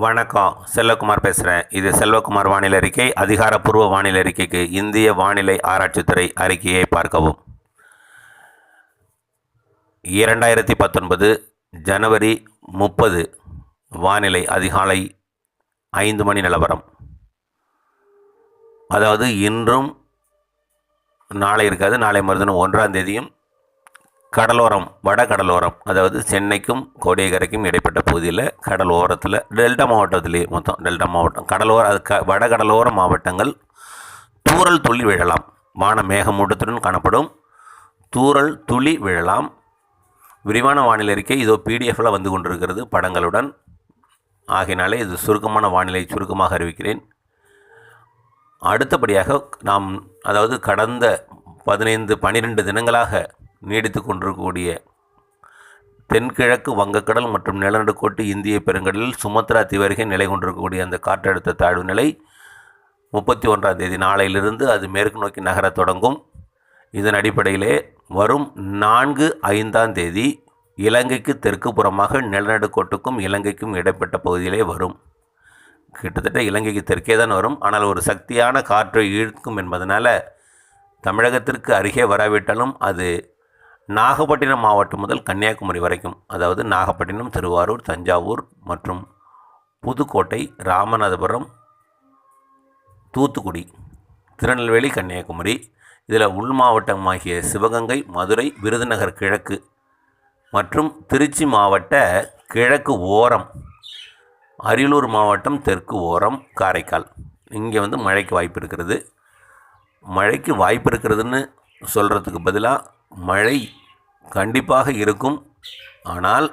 வணக்கம். செல்வகுமார் பேசுகிறேன். இது செல்வகுமார் வானிலை அறிக்கை. அதிகாரப்பூர்வ வானிலை அறிக்கைக்கு இந்திய வானிலை ஆராய்ச்சித்துறை அறிக்கையை பார்க்கவும். 2019 ஜனவரி 30 வானிலை அதிகாலை 5 மணி நிலவரம். அதாவது இன்றும் நாளை இருக்காது, நாளை மறுதினம் 1ஆம் தேதியும் கடலோரம், வட கடலோரம், அதாவது சென்னைக்கும் கோடியக்கரைக்கும் இடைப்பட்ட பகுதியில் கடல் ஓரத்தில் டெல்டா மாவட்டத்திலேயே மொத்தம் டெல்டா மாவட்டம் கடலோர வட கடலோர மாவட்டங்கள் தூறல் துளி விழலாம். வான மேகமூட்டத்துடன் காணப்படும். தூறல் துளி விழலாம். விரிவான வானிலை அறிக்கை இதோ பிடிஎஃப்பில் வந்து கொண்டிருக்கிறது படங்களுடன். ஆகையினாலே இது சுருக்கமான வானிலை சுருக்கமாக அறிவிக்கிறேன். அடுத்தபடியாக நாம் அதாவது கடந்த 15-12 தினங்களாக நீடித்து கொண்டிருக்கக்கூடிய தென்கிழக்கு வங்கக்கடல் மற்றும் நிலநடுக்கோட்டு இந்திய பெருங்கடலில் சுமத்ரா தீவருகே நிலை கொண்டிருக்கக்கூடிய அந்த காற்றழுத்த தாழ்வு நிலை 31ஆம் தேதி நாளையிலிருந்து அது மேற்கு நோக்கி நகரத் தொடங்கும். இதன் அடிப்படையிலே வரும் 4-5ஆம் தேதி இலங்கைக்கு தெற்கு புறமாக நிலநடுக்கோட்டுக்கும் இலங்கைக்கும் இடைப்பட்ட பகுதியிலே வரும். கிட்டத்தட்ட இலங்கைக்கு தெற்கே தான் வரும். ஆனால் ஒரு சக்தியான காற்றை இழுக்கும் என்பதனால் தமிழகத்திற்கு அருகே வராவிட்டாலும் அது நாகப்பட்டினம் மாவட்டம் முதல் கன்னியாகுமரி வரைக்கும், அதாவது நாகப்பட்டினம், திருவாரூர், தஞ்சாவூர் மற்றும் புதுக்கோட்டை, ராமநாதபுரம், தூத்துக்குடி, திருநெல்வேலி, கன்னியாகுமரி, இதில் உள் மாவட்டமாகிய சிவகங்கை, மதுரை, விருதுநகர் கிழக்கு மற்றும் திருச்சி மாவட்ட கிழக்கு ஓரம், அரியலூர் மாவட்டம் தெற்கு ஓரம், காரைக்கால், இங்கே மழைக்கு வாய்ப்பு இருக்கிறது. மழைக்கு வாய்ப்பு இருக்கிறதுன்னு சொல்கிறதுக்கு பதிலாக மழை கண்டிப்பாக இருக்கும். ஆனால்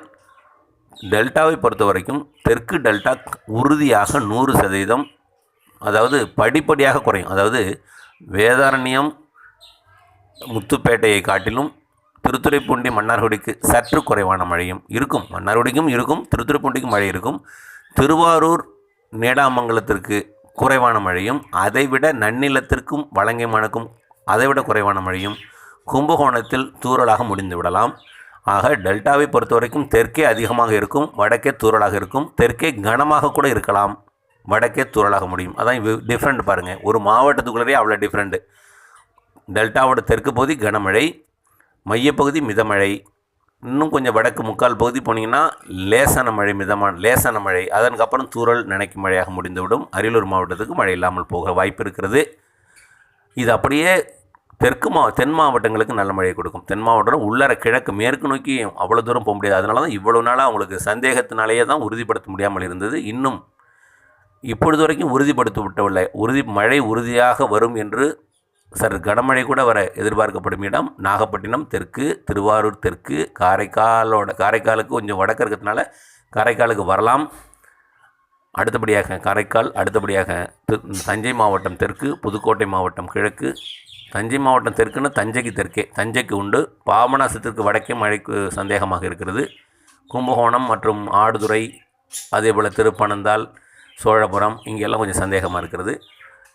டெல்டாவை பொறுத்த வரைக்கும் தெற்கு டெல்டா உறுதியாக 100%, அதாவது படிப்படியாக குறையும். அதாவது வேதாரண்யம், முத்துப்பேட்டையை காட்டிலும் திருத்துறைப்பூண்டி, மன்னார்குடிக்கு சற்று குறைவான மழையும் இருக்கும். மன்னார்குடிக்கும் இருக்கும், திருத்துறைப்பூண்டிக்கும் மழை இருக்கும். திருவாரூர், நீடாமங்கலத்திற்கு குறைவான மழையும், அதைவிட நன்னிலத்திற்கும் வலங்கைமானுக்கும் அதைவிட குறைவான மழையும், கும்பகோணத்தில் தூறலாக முடிந்து விடலாம். ஆக டெல்டாவை பொறுத்த வரைக்கும் தெற்கே அதிகமாக இருக்கும், வடக்கே தூறலாக இருக்கும். தெற்கே கனமாக கூட இருக்கலாம், வடக்கே தூறலாக முடியும். அதான் டிஃப்ரெண்ட் பாருங்கள். ஒரு மாவட்டத்துக்குள்ளே அவ்வளோ டிஃப்ரெண்ட்டு. டெல்டாவோட தெற்கு பகுதி கனமழை, மையப்பகுதி மிதமழை, இன்னும் கொஞ்சம் வடக்கு முக்கால் பகுதி போனீங்கன்னா லேசான மழை, அதற்கப்புறம் தூறல் நனைக்கும் மழையாக முடிந்துவிடும். அரியலூர் மாவட்டத்துக்கு மழை இல்லாமல் போக வாய்ப்பு இருக்கிறது. இது அப்படியே தென் மாவட்டங்களுக்கு நல்ல மழையை கொடுக்கும். தென் மாவட்டம் உள்ளர கிழக்கு மேற்கு நோக்கி அவ்வளோ தூரம் போக முடியாது. அதனால தான் இவ்வளோ நாளாக அவங்களுக்கு சந்தேகத்தினாலேயே தான் உறுதிப்படுத்த முடியாமல் இருந்தது. இன்னும் இப்பொழுது வரைக்கும் உறுதிப்படுத்தப்பட்டவில்லை. மழை உறுதியாக வரும் என்று சற்று கனமழை கூட வர எதிர்பார்க்கப்படும் இடம் நாகப்பட்டினம் தெற்கு, திருவாரூர் தெற்கு, காரைக்காலுக்கு கொஞ்சம் வடக்கு இருக்கிறதுனால காரைக்காலுக்கு வரலாம். அடுத்தபடியாக காரைக்கால், அடுத்தபடியாக தஞ்சை மாவட்டம் தெற்கு, புதுக்கோட்டை மாவட்டம் கிழக்கு, தஞ்சை மாவட்டம் தெற்குன்னு தஞ்சைக்கு தெற்கே, தஞ்சைக்கு உண்டு. பாபநாசத்திற்கு வடக்கே மழைக்கு சந்தேகமாக இருக்கிறது. கும்பகோணம் மற்றும் ஆடுதுறை, அதேபோல் திருப்பனந்தாள், சோழபுரம், இங்கெல்லாம் கொஞ்சம் சந்தேகமாக இருக்கிறது.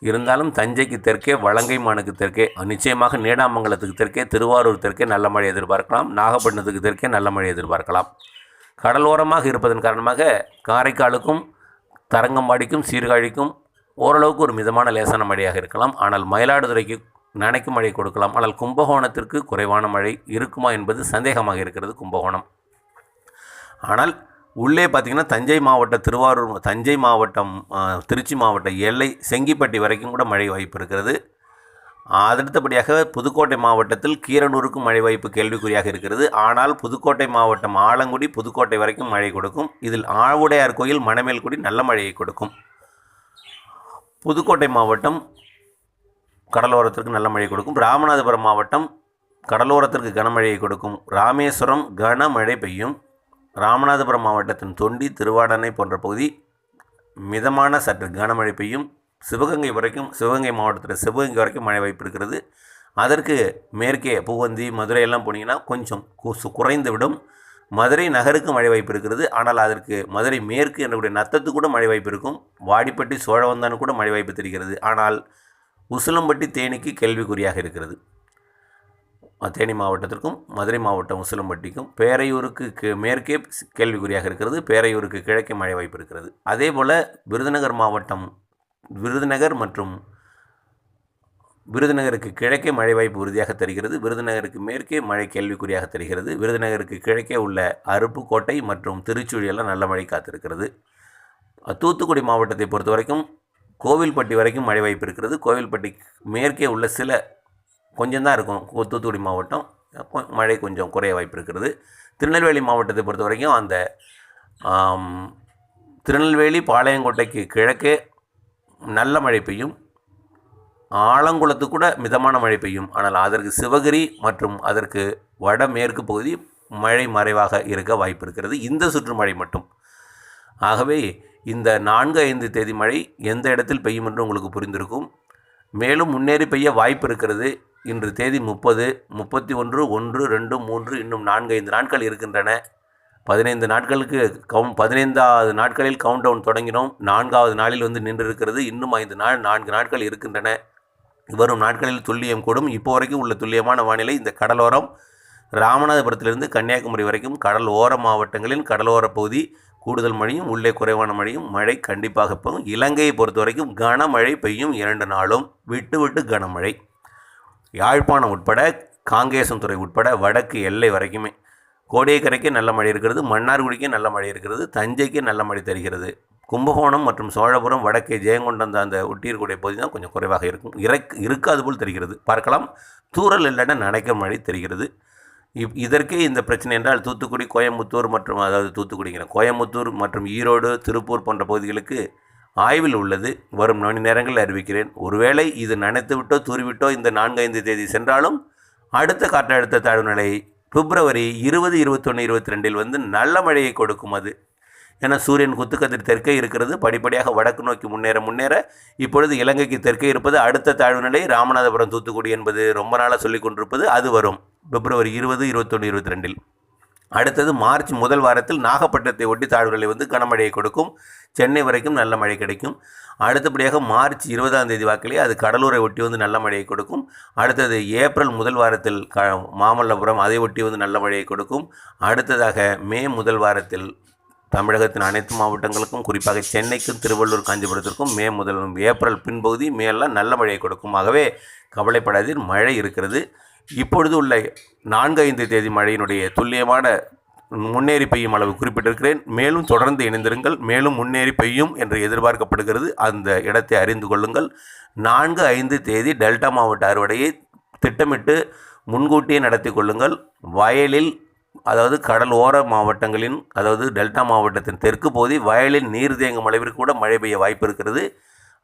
இருந்தாலும் தஞ்சைக்கு தெற்கே, வலங்கைமானுக்கு தெற்கே, நிச்சயமாக நீடாமங்கலத்துக்கு தெற்கே, திருவாரூர் தெற்கே நல்ல மழை எதிர்பார்க்கலாம். நாகப்பட்டினத்துக்கு தெற்கே நல்ல மழை எதிர்பார்க்கலாம். கடலோரமாக இருப்பதன் காரணமாக காரைக்காலுக்கும் தரங்கம்பாடிக்கும் சீர்காழிக்கும் ஓரளவுக்கு ஒரு மிதமான லேசான மழையாக இருக்கலாம். ஆனால் மயிலாடுதுறைக்கு நனைக்கும் மழை கொடுக்கலாம். ஆனால் கும்பகோணத்திற்கு குறைவான மழை இருக்குமா என்பது சந்தேகமாக இருக்கிறது. கும்பகோணம் ஆனால் உள்ளே பார்த்திங்கன்னா தஞ்சை மாவட்டம், திருவாரூர், தஞ்சை மாவட்டம், திருச்சி மாவட்ட எல்லை செங்கிப்பட்டி வரைக்கும் கூட மழை வாய்ப்பு இருக்கிறது. அடுத்தபடியாக புதுக்கோட்டை மாவட்டத்தில் கீரனூருக்கும் மழை வாய்ப்பு கேள்விக்குறியாக இருக்கிறது. ஆனால் புதுக்கோட்டை மாவட்டம் ஆலங்குடி, புதுக்கோட்டை வரைக்கும் மழை கொடுக்கும். இதில் ஆவுடையார் கோயில், மணமேல்குடி நல்ல மழையை கொடுக்கும். புதுக்கோட்டை மாவட்டம் கடலோரத்திற்கு நல்ல மழை கொடுக்கும். ராமநாதபுரம் மாவட்டம் கடலோரத்திற்கு கனமழையை கொடுக்கும். ராமேஸ்வரம் கனமழை பெய்யும். ராமநாதபுரம் மாவட்டத்தின் தொண்டி, திருவாடனை போன்ற பகுதி மிதமான சற்று கனமழை பெய்யும். சிவகங்கை மாவட்டத்தில் சிவகங்கை வரைக்கும் மழை வாய்ப்பு இருக்கிறது. அதற்கு மேற்கே பூவந்தி, மதுரை எல்லாம் போனீங்கன்னா கொஞ்சம் குறைந்து விடும். மதுரை நகருக்கு மழை வாய்ப்பு இருக்கிறது. ஆனால் அதற்கு மதுரை மேற்கு என்னுடைய நத்தத்துக்கு கூட மழை வாய்ப்பு இருக்கும். வாடிப்பட்டி, சோழவந்தானு கூட மழை வாய்ப்பு தெரிகிறது. ஆனால் உசிலம்பட்டி, தேனிக்கு கேள்விக்குறியாக இருக்கிறது. தேனி மாவட்டத்திற்கும் மதுரை மாவட்டம் உசிலம்பட்டிக்கும் பேரையூருக்கு மேற்கே கேள்விக்குறியாக இருக்கிறது. பேரையூருக்கு கிழக்கே மழை வாய்ப்பு இருக்கிறது. அதே போல் விருதுநகர் மாவட்டம் மற்றும் விருதுநகருக்கு கிழக்கே மழை வாய்ப்பு உறுதியாக தருகிறது. விருதுநகருக்கு மேற்கே மழை கேள்விக்குறியாக தருகிறது. விருதுநகருக்கு கிழக்கே உள்ள அருப்புக்கோட்டை மற்றும் திருச்சுழி எல்லாம் நல்ல மழை காத்திருக்கிறது. தூத்துக்குடி மாவட்டத்தை பொறுத்த வரைக்கும் கோவில்பட்டி வரைக்கும் மழை வாய்ப்பு இருக்கிறது. கோவில்பட்டி மேற்கே உள்ள சில கொஞ்சம் தான் இருக்கும் தூத்துக்குடி மாவட்டம், மழை கொஞ்சம் குறைய வாய்ப்பு இருக்கிறது. திருநெல்வேலி மாவட்டத்தை பொறுத்த வரைக்கும் அந்த திருநெல்வேலி பாளையங்கோட்டைக்கு கிழக்கே நல்ல மழை பெய்யும். ஆலங்குளத்து கூட மிதமான மழை பெய்யும். ஆனால் அதற்கு சிவகிரி மற்றும் அதற்கு வடமேற்கு பகுதி மழை மறைவாக இருக்க வாய்ப்பு இருக்கிறது, இந்த சுற்று மழை மட்டும். ஆகவே இந்த 4-5 தேதி மழை எந்த இடத்தில் பெய்யும் என்று உங்களுக்கு புரிந்திருக்கும். மேலும் முன்னேறி பெய்ய வாய்ப்பு இருக்கிறது. இன்று தேதி 30, 31, 1, 2, 3 இன்னும் 4-5 நாட்கள் இருக்கின்றன. 15 நாட்களுக்கு 15வது நாட்களில் கவுண்ட் டவுன் தொடங்கினோம். 4வது நாளில் வந்து நின்று இருக்கிறது. இன்னும் 4 நாட்கள் இருக்கின்றன. வரும் நாட்களில் துல்லியம் கூடும். இப்போ வரைக்கும் உள்ள துல்லியமான வானிலை இந்த கடலோரம் ராமநாதபுரத்திலிருந்து கன்னியாகுமரி வரைக்கும் கடல் ஓர மாவட்டங்களின் கடலோர பகுதி கூடுதல் மழையும் உள்ளே குறைவான மழையும் மழை கண்டிப்பாக பெய்யும். இலங்கையை பொறுத்த வரைக்கும் கனமழை பெய்யும் 2 நாளும் விட்டு விட்டு கனமழை. யாழ்ப்பாணம் உட்பட காங்கேசன்துறை உட்பட வடக்கு எல்லை வரைக்குமே கோடியக்கரைக்கே நல்ல மழை இருக்கிறது. மன்னார்குடிக்கே நல்ல மழை இருக்கிறது. தஞ்சைக்கே நல்ல மழை தருகிறது. கும்பகோணம் மற்றும் சோழபுரம் வடக்கே ஜெயங்கொண்டம் அந்த ஒட்டியிருக்கூடிய பகுதி தான் கொஞ்சம் குறைவாக இருக்கும். இருக்காது போல் தெரிகிறது. பார்க்கலாம். தூறல் இல்லைன்னா நனைக்க மழை தெரிகிறது. இதற்கே இந்த பிரச்சனை என்றால் தூத்துக்குடி, கோயம்புத்தூர் மற்றும் கோயம்புத்தூர் மற்றும் ஈரோடு, திருப்பூர் போன்ற பகுதிகளுக்கு ஆய்வில் உள்ளது. வரும் மணி நேரங்களில் அறிவிக்கிறேன். ஒருவேளை இது நனைத்து விட்டோ தூறிவிட்டோ இந்த 4-5 தேதி சென்றாலும் அடுத்த காற்றழுத்த தாழ்வு நிலை பிப்ரவரி 20, 21, 22 வந்து நல்ல மழையை கொடுக்கும். அது ஏன்னா சூரியன் குத்துக்கதிர் தெற்கே இருக்கிறது. படிப்படியாக வடக்கு நோக்கி முன்னேற இப்பொழுது இலங்கைக்கு தெற்கே இருப்பது அடுத்த தாழ்வு நிலை ராமநாதபுரம், தூத்துக்குடி என்பது ரொம்ப நாளாக சொல்லிக் கொண்டிருப்பது. அது வரும் பிப்ரவரி 20, 21, 22. அடுத்தது மார்ச் முதல் வாரத்தில் நாகப்பட்டினத்தை ஒட்டி தாழ்வு நிலை வந்து கனமழையை கொடுக்கும். சென்னை வரைக்கும் நல்ல மழை கிடைக்கும். அடுத்தபடியாக மார்ச் 20ஆம் தேதி வாக்கிலே அது கடலூரை ஒட்டி வந்து நல்ல மழையை கொடுக்கும். அடுத்தது ஏப்ரல் முதல் வாரத்தில் மாமல்லபுரம் அதை ஒட்டி வந்து நல்ல மழையை கொடுக்கும். அடுத்ததாக மே முதல் வாரத்தில் தமிழகத்தின் அனைத்து மாவட்டங்களுக்கும் குறிப்பாக சென்னைக்கும் திருவள்ளூர் காஞ்சிபுரத்திற்கும் ஏப்ரல் பின்பகுதி மேலாம் நல்ல மழையை கொடுக்கும். ஆகவே கவலைப்படாதீர், மழை இருக்கிறது. இப்பொழுது உள்ள 4-5 தேதி மழையினுடைய துல்லியமான முன்னேறி பெய்யும் அளவு குறிப்பிட்டிருக்கிறேன். மேலும் தொடர்ந்து இணைந்திருங்கள். மேலும் முன்னேறி பெய்யும் என்று எதிர்பார்க்கப்படுகிறது. அந்த இடத்தை அறிந்து கொள்ளுங்கள். 4-5 தேதி டெல்டா மாவட்ட அறுவடையை திட்டமிட்டு முன்கூட்டியே நடத்தி கொள்ளுங்கள். வயலில் அதாவது கடல் ஓர மாவட்டங்களின் டெல்டா மாவட்டத்தின் தெற்கு பகுதி வயலில் நீர் தேங்கும் அளவிற்கு கூட மழை பெய்ய வாய்ப்பு இருக்கிறது.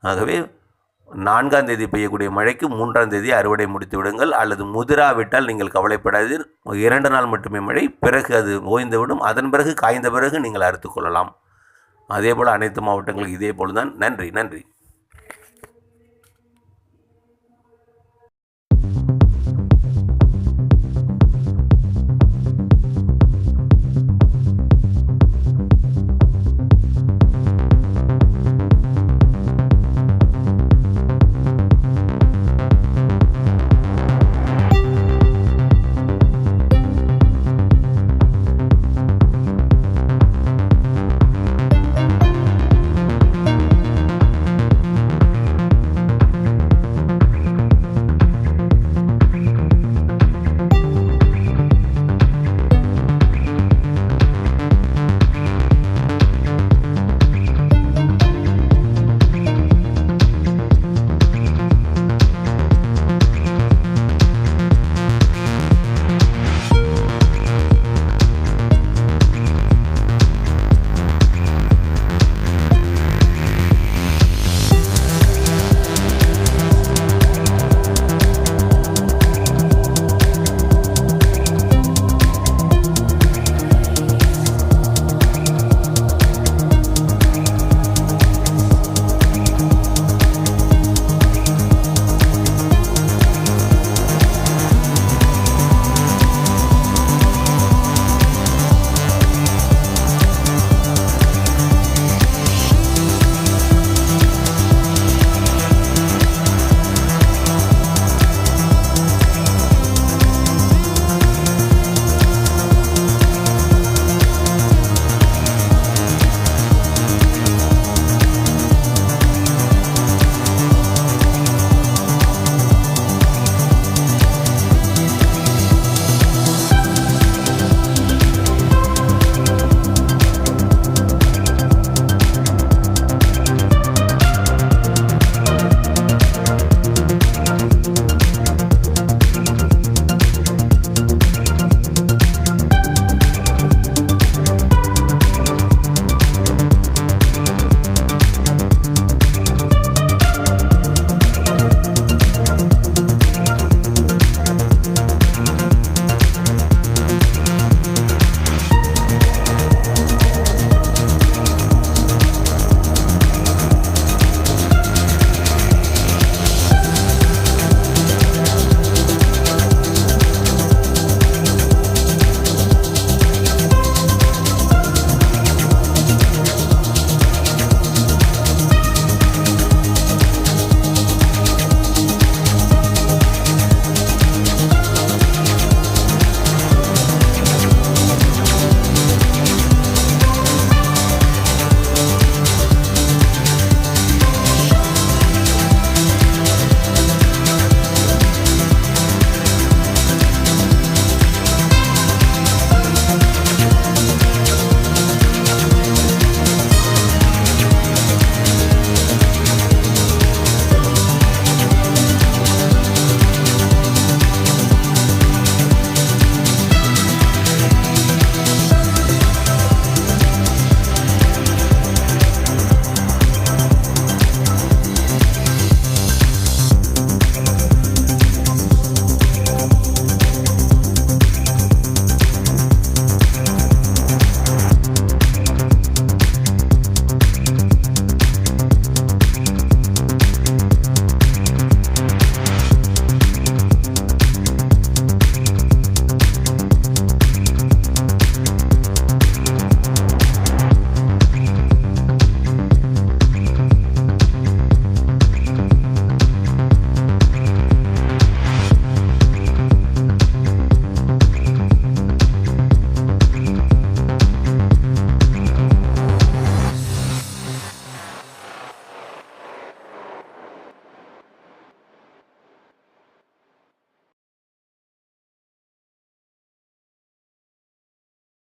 ஆகவே 4ஆம் தேதி பெய்யக்கூடிய மழைக்கு 3ஆம் தேதி அறுவடை முடித்து விடுங்கள். அல்லது முதிராவிட்டால் நீங்கள் கவலைப்படாதீர். 2 நாள் மட்டுமே மழை, பிறகு அது ஓய்ந்துவிடும். அதன் பிறகு காய்ந்த பிறகு நீங்கள் அறுத்து கொள்ளலாம். அதேபோல் அனைத்து மாவட்டங்களுக்கு இதே போல் தான். நன்றி.